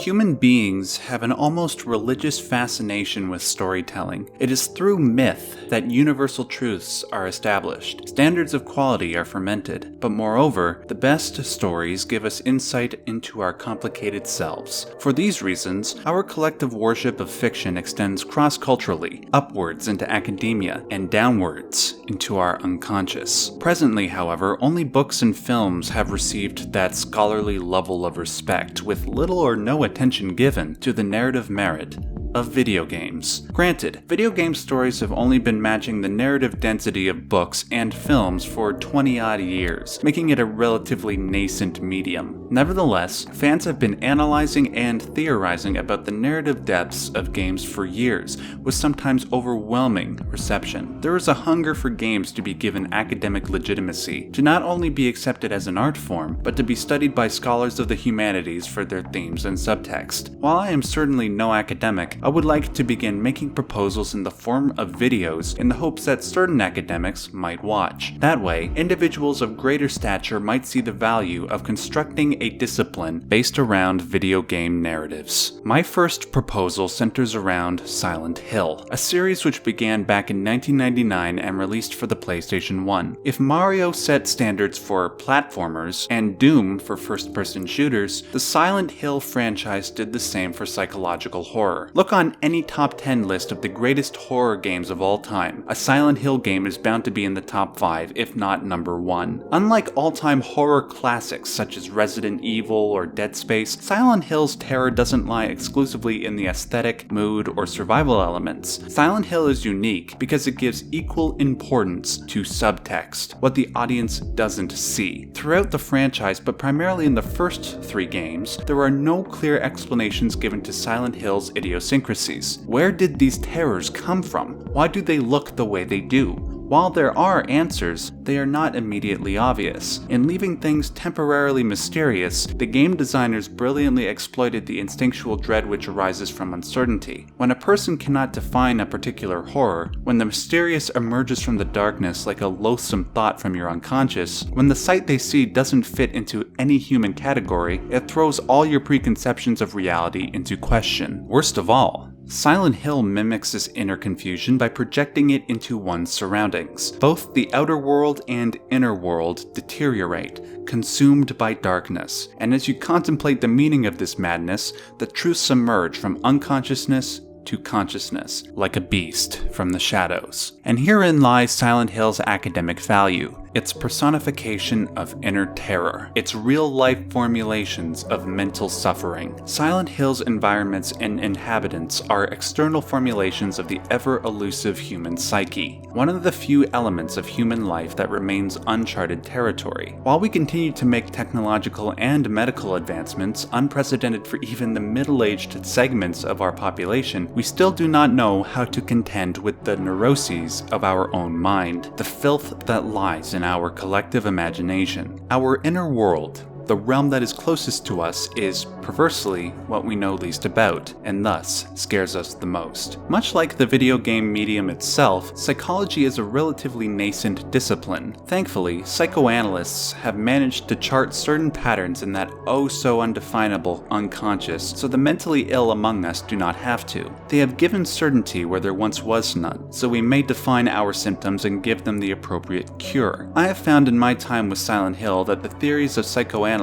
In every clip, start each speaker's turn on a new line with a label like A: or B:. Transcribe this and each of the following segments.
A: Human beings have an almost religious fascination with storytelling. It is through myth that universal truths are established. Standards of quality are fermented, but moreover, the best stories give us insight into our complicated selves. For these reasons, our collective worship of fiction extends cross-culturally, upwards into academia, and downwards into our unconscious. Presently, however, only books and films have received that scholarly level of respect, with little or no attention given to the narrative merit of video games. Granted, video game stories have only been matching the narrative density of books and films for 20-odd years, making it a relatively nascent medium. Nevertheless, fans have been analyzing and theorizing about the narrative depths of games for years, with sometimes overwhelming reception. There is a hunger for games to be given academic legitimacy, to not only be accepted as an art form, but to be studied by scholars of the humanities for their themes and subtext. While I am certainly no academic, I would like to begin making proposals in the form of videos in the hopes that certain academics might watch. That way, individuals of greater stature might see the value of constructing a discipline based around video game narratives. My first proposal centers around Silent Hill, a series which began back in 1999 and released for the PlayStation 1. If Mario set standards for platformers and Doom for first-person shooters, the Silent Hill franchise did the same for psychological horror. Look on any top 10 list of the greatest horror games of all time, a Silent Hill game is bound to be in the top 5, if not number 1. Unlike all-time horror classics such as Resident Evil or Dead Space, Silent Hill's terror doesn't lie exclusively in the aesthetic, mood, or survival elements. Silent Hill is unique because it gives equal importance to subtext, what the audience doesn't see. Throughout the franchise, but primarily in the first 3 games, there are no clear explanations given to Silent Hill's idiosyncrasies. Where did these terrors come from? Why do they look the way they do? While there are answers, they are not immediately obvious. In leaving things temporarily mysterious, the game designers brilliantly exploited the instinctual dread which arises from uncertainty. When a person cannot define a particular horror, when the mysterious emerges from the darkness like a loathsome thought from your unconscious, when the sight they see doesn't fit into any human category, it throws all your preconceptions of reality into question. Worst of all, Silent Hill mimics this inner confusion by projecting it into one's surroundings. Both the outer world and inner world deteriorate, consumed by darkness, and as you contemplate the meaning of this madness, the truths emerge from unconsciousness to consciousness, like a beast from the shadows. And herein lies Silent Hill's academic value, its personification of inner terror, its real-life formulations of mental suffering. Silent Hill's environments and inhabitants are external formulations of the ever-elusive human psyche, one of the few elements of human life that remains uncharted territory. While we continue to make technological and medical advancements unprecedented for even the middle-aged segments of our population, we still do not know how to contend with the neuroses of our own mind, the filth that lies in our collective imagination. Our inner world, the realm that is closest to us, is, perversely, what we know least about, and thus scares us the most. Much like the video game medium itself, psychology is a relatively nascent discipline. Thankfully, psychoanalysts have managed to chart certain patterns in that oh-so-undefinable unconscious, so the mentally ill among us do not have to. They have given certainty where there once was none, so we may define our symptoms and give them the appropriate cure. I have found in my time with Silent Hill that the theories of psychoanalysts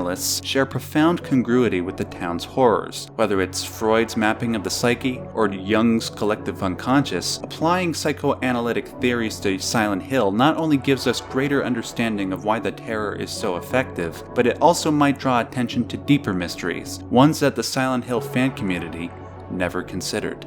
A: share profound congruity with the town's horrors. Whether it's Freud's mapping of the psyche or Jung's collective unconscious, applying psychoanalytic theories to Silent Hill not only gives us greater understanding of why the terror is so effective, but it also might draw attention to deeper mysteries, ones that the Silent Hill fan community never considered.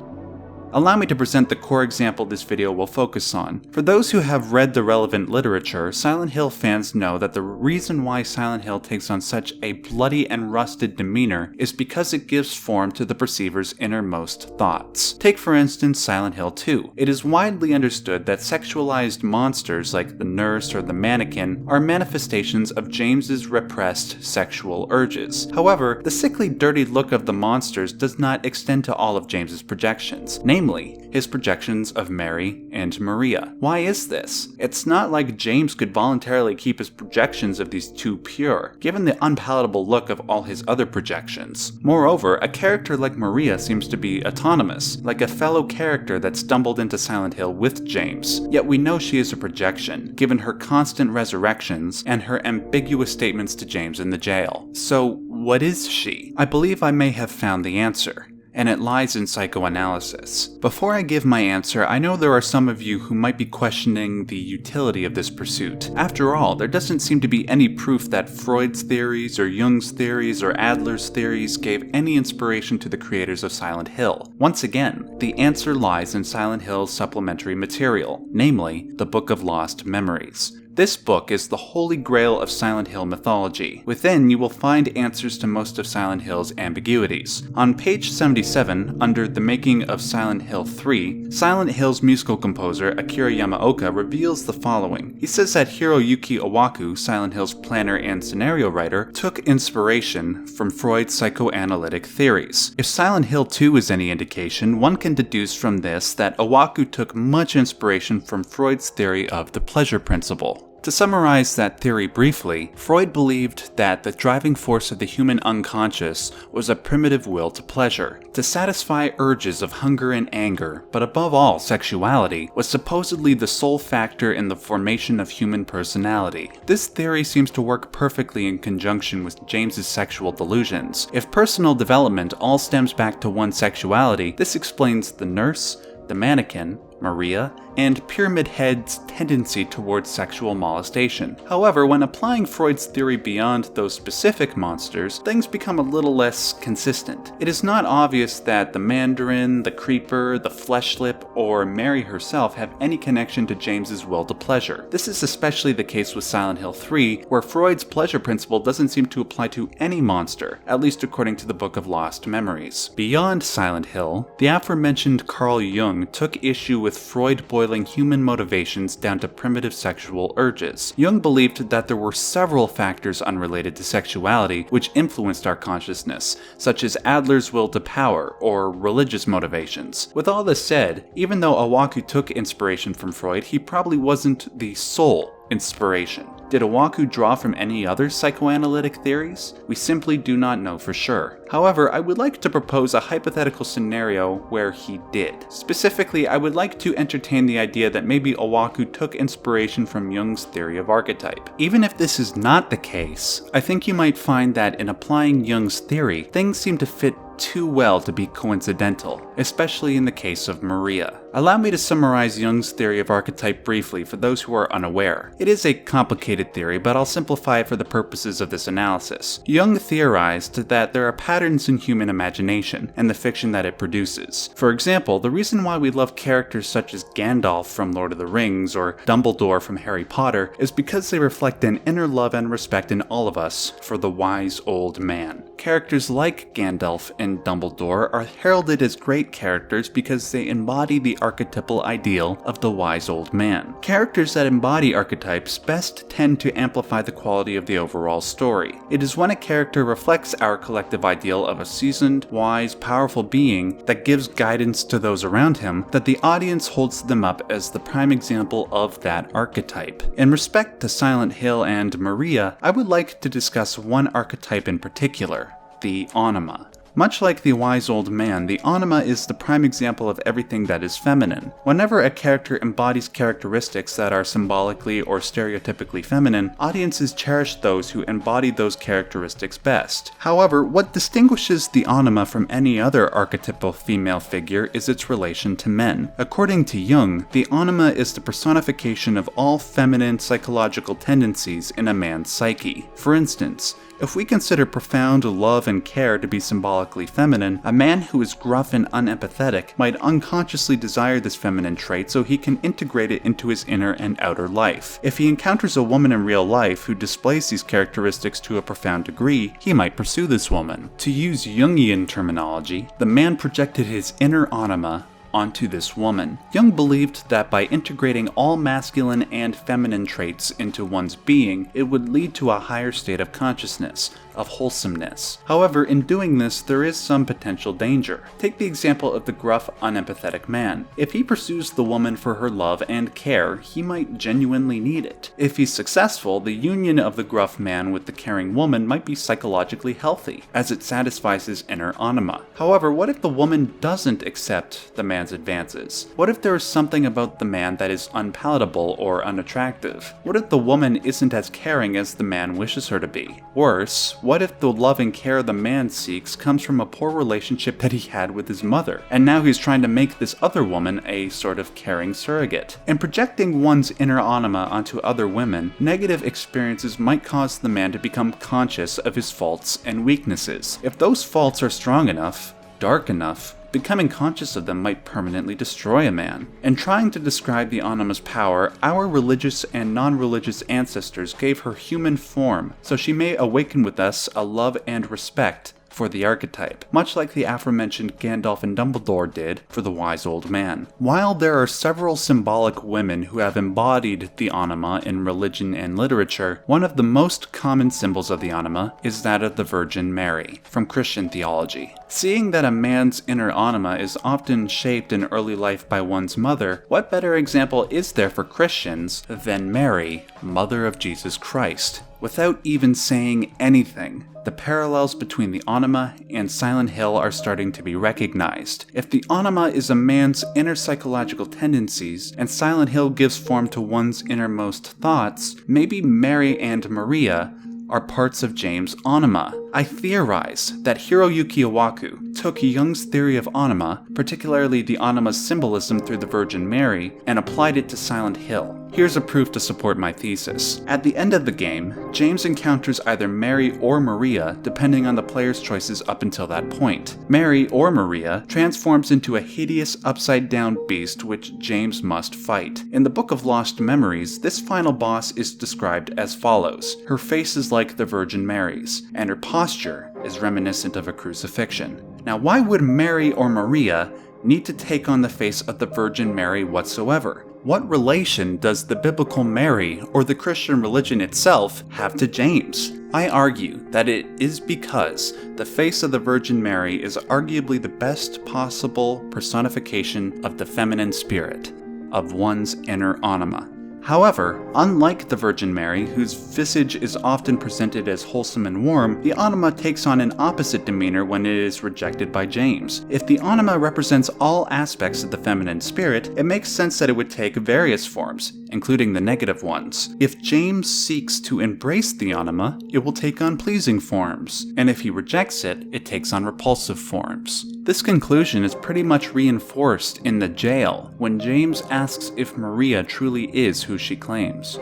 A: Allow me to present the core example this video will focus on. For those who have read the relevant literature, Silent Hill fans know that the reason why Silent Hill takes on such a bloody and rusted demeanor is because it gives form to the perceiver's innermost thoughts. Take for instance Silent Hill 2. It is widely understood that sexualized monsters like the nurse or the mannequin are manifestations of James's repressed sexual urges. However, the sickly, dirty look of the monsters does not extend to all of James's projections. namely his projections of Mary and Maria. Why is this? It's not like James could voluntarily keep his projections of these two pure, given the unpalatable look of all his other projections. Moreover, a character like Maria seems to be autonomous, like a fellow character that stumbled into Silent Hill with James, yet we know she is a projection, given her constant resurrections and her ambiguous statements to James in the jail. So, what is she? I believe I may have found the answer, and it lies in psychoanalysis. Before I give my answer, I know there are some of you who might be questioning the utility of this pursuit. After all, there doesn't seem to be any proof that Freud's theories or Jung's theories or Adler's theories gave any inspiration to the creators of Silent Hill. Once again, the answer lies in Silent Hill's supplementary material, namely, the Book of Lost Memories. This book is the holy grail of Silent Hill mythology. Within, you will find answers to most of Silent Hill's ambiguities. On page 77, under The Making of Silent Hill 3, Silent Hill's musical composer Akira Yamaoka reveals the following. He says that Hiroyuki Owaku, Silent Hill's planner and scenario writer, took inspiration from Freud's psychoanalytic theories. If Silent Hill 2 is any indication, one can deduce from this that Owaku took much inspiration from Freud's theory of the pleasure principle. To summarize that theory briefly, Freud believed that the driving force of the human unconscious was a primitive will to pleasure. To satisfy urges of hunger and anger, but above all sexuality, was supposedly the sole factor in the formation of human personality. This theory seems to work perfectly in conjunction with James's sexual delusions. If personal development all stems back to one sexuality, this explains the nurse, the mannequin, Maria, and Pyramid Head's tendency towards sexual molestation. However, when applying Freud's theory beyond those specific monsters, things become a little less consistent. It is not obvious that the Mandarin, the Creeper, the Fleshlip, or Mary herself have any connection to James's will to pleasure. This is especially the case with Silent Hill 3, where Freud's pleasure principle doesn't seem to apply to any monster, at least according to the Book of Lost Memories. Beyond Silent Hill, the aforementioned Carl Jung took issue with Freud boiling human motivations down to primitive sexual urges. Jung believed that there were several factors unrelated to sexuality which influenced our consciousness, such as Adler's will to power or religious motivations. With all this said, even though Owaku took inspiration from Freud, he probably wasn't the sole inspiration. Did Owaku draw from any other psychoanalytic theories? We simply do not know for sure. However, I would like to propose a hypothetical scenario where he did. Specifically, I would like to entertain the idea that maybe Owaku took inspiration from Jung's theory of archetype. Even if this is not the case, I think you might find that in applying Jung's theory, things seem to fit too well to be coincidental, especially in the case of Maria. Allow me to summarize Jung's theory of archetype briefly for those who are unaware. It is a complicated theory, but I'll simplify it for the purposes of this analysis. Jung theorized that there are patterns in human imagination and the fiction that it produces. For example, the reason why we love characters such as Gandalf from Lord of the Rings or Dumbledore from Harry Potter is because they reflect an inner love and respect in all of us for the wise old man. Characters like Gandalf and Dumbledore are heralded as great characters because they embody the archetypal ideal of the wise old man. Characters that embody archetypes best tend to amplify the quality of the overall story. It is when a character reflects our collective ideal of a seasoned, wise, powerful being that gives guidance to those around him that the audience holds them up as the prime example of that archetype. In respect to Silent Hill and Maria, I would like to discuss one archetype in particular, the anima. Much like the wise old man, the anima is the prime example of everything that is feminine. Whenever a character embodies characteristics that are symbolically or stereotypically feminine, audiences cherish those who embody those characteristics best. However, what distinguishes the anima from any other archetypal female figure is its relation to men. According to Jung, the anima is the personification of all feminine psychological tendencies in a man's psyche. For instance, if we consider profound love and care to be symbolically feminine, a man who is gruff and unempathetic might unconsciously desire this feminine trait so he can integrate it into his inner and outer life. If he encounters a woman in real life who displays these characteristics to a profound degree, he might pursue this woman. To use Jungian terminology, the man projected his inner anima onto this woman. Jung believed that by integrating all masculine and feminine traits into one's being, it would lead to a higher state of consciousness, of wholesomeness. However, in doing this, there is some potential danger. Take the example of the gruff, unempathetic man. If he pursues the woman for her love and care, he might genuinely need it. If he's successful, the union of the gruff man with the caring woman might be psychologically healthy, as it satisfies his inner anima. However, what if the woman doesn't accept the man's advances? What if there is something about the man that is unpalatable or unattractive? What if the woman isn't as caring as the man wishes her to be? Worse, what if the love and care the man seeks comes from a poor relationship that he had with his mother, and now he's trying to make this other woman a sort of caring surrogate? In projecting one's inner anima onto other women, negative experiences might cause the man to become conscious of his faults and weaknesses. If those faults are strong enough, dark enough, becoming conscious of them might permanently destroy a man. In trying to describe the anima's power, our religious and non-religious ancestors gave her human form, so she may awaken with us a love and respect for the archetype, much like the aforementioned Gandalf and Dumbledore did for the wise old man. While there are several symbolic women who have embodied the anima in religion and literature, one of the most common symbols of the anima is that of the Virgin Mary, from Christian theology. Seeing that a man's inner anima is often shaped in early life by one's mother, what better example is there for Christians than Mary, Mother of Jesus Christ? Without even saying anything, the parallels between the anima and Silent Hill are starting to be recognized. If the anima is a man's inner psychological tendencies, and Silent Hill gives form to one's innermost thoughts, maybe Mary and Maria are parts of James' anima. I theorize that Hiroyuki Iwaku took Jung's theory of anima, particularly the anima's symbolism through the Virgin Mary, and applied it to Silent Hill. Here's a proof to support my thesis. At the end of the game, James encounters either Mary or Maria, depending on the player's choices up until that point. Mary, or Maria, transforms into a hideous upside-down beast which James must fight. In the Book of Lost Memories, this final boss is described as follows. Her face is like the Virgin Mary's, and her posture is reminiscent of a crucifixion. Now, why would Mary or Maria need to take on the face of the Virgin Mary whatsoever? What relation does the biblical Mary or the Christian religion itself have to James? I argue that it is because the face of the Virgin Mary is arguably the best possible personification of the feminine spirit, of one's inner anima. However, unlike the Virgin Mary, whose visage is often presented as wholesome and warm, the anima takes on an opposite demeanor when it is rejected by James. If the anima represents all aspects of the feminine spirit, it makes sense that it would take various forms, including the negative ones. If James seeks to embrace the anima, it will take on pleasing forms, and if he rejects it, it takes on repulsive forms. This conclusion is pretty much reinforced in The Jail, when James asks if Maria truly is who she claims.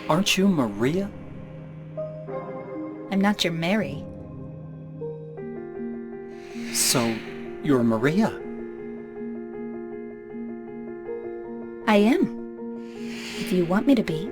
B: Aren't you Maria?
C: I'm not your Mary.
B: So, you're Maria?
C: I am. If you want me to be.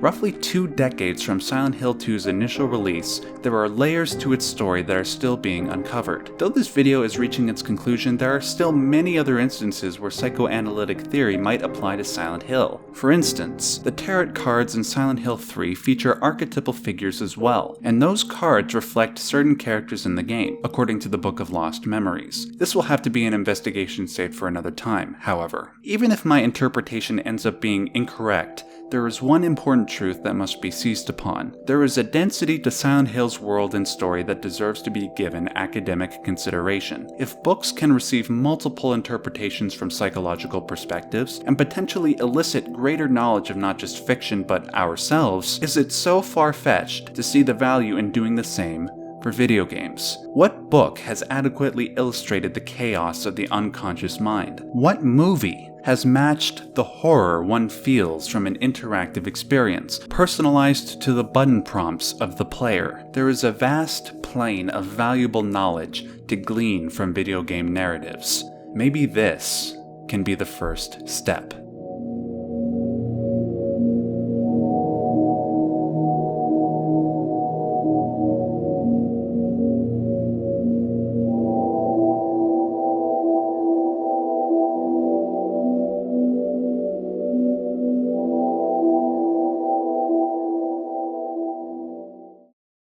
A: Roughly 2 decades from Silent Hill 2's initial release, there are layers to its story that are still being uncovered. Though this video is reaching its conclusion, there are still many other instances where psychoanalytic theory might apply to Silent Hill. For instance, the tarot cards in Silent Hill 3 feature archetypal figures as well, and those cards reflect certain characters in the game, according to the Book of Lost Memories. This will have to be an investigation saved for another time, however. Even if my interpretation ends up being incorrect, there is one important truth that must be seized upon. There is a density to Silent Hill's world and story that deserves to be given academic consideration. If books can receive multiple interpretations from psychological perspectives, and potentially elicit greater knowledge of not just fiction but ourselves, is it so far-fetched to see the value in doing the same for video games? What book has adequately illustrated the chaos of the unconscious mind? What movie has matched the horror one feels from an interactive experience, personalized to the button prompts of the player? There is a vast plane of valuable knowledge to glean from video game narratives. Maybe this can be the first step.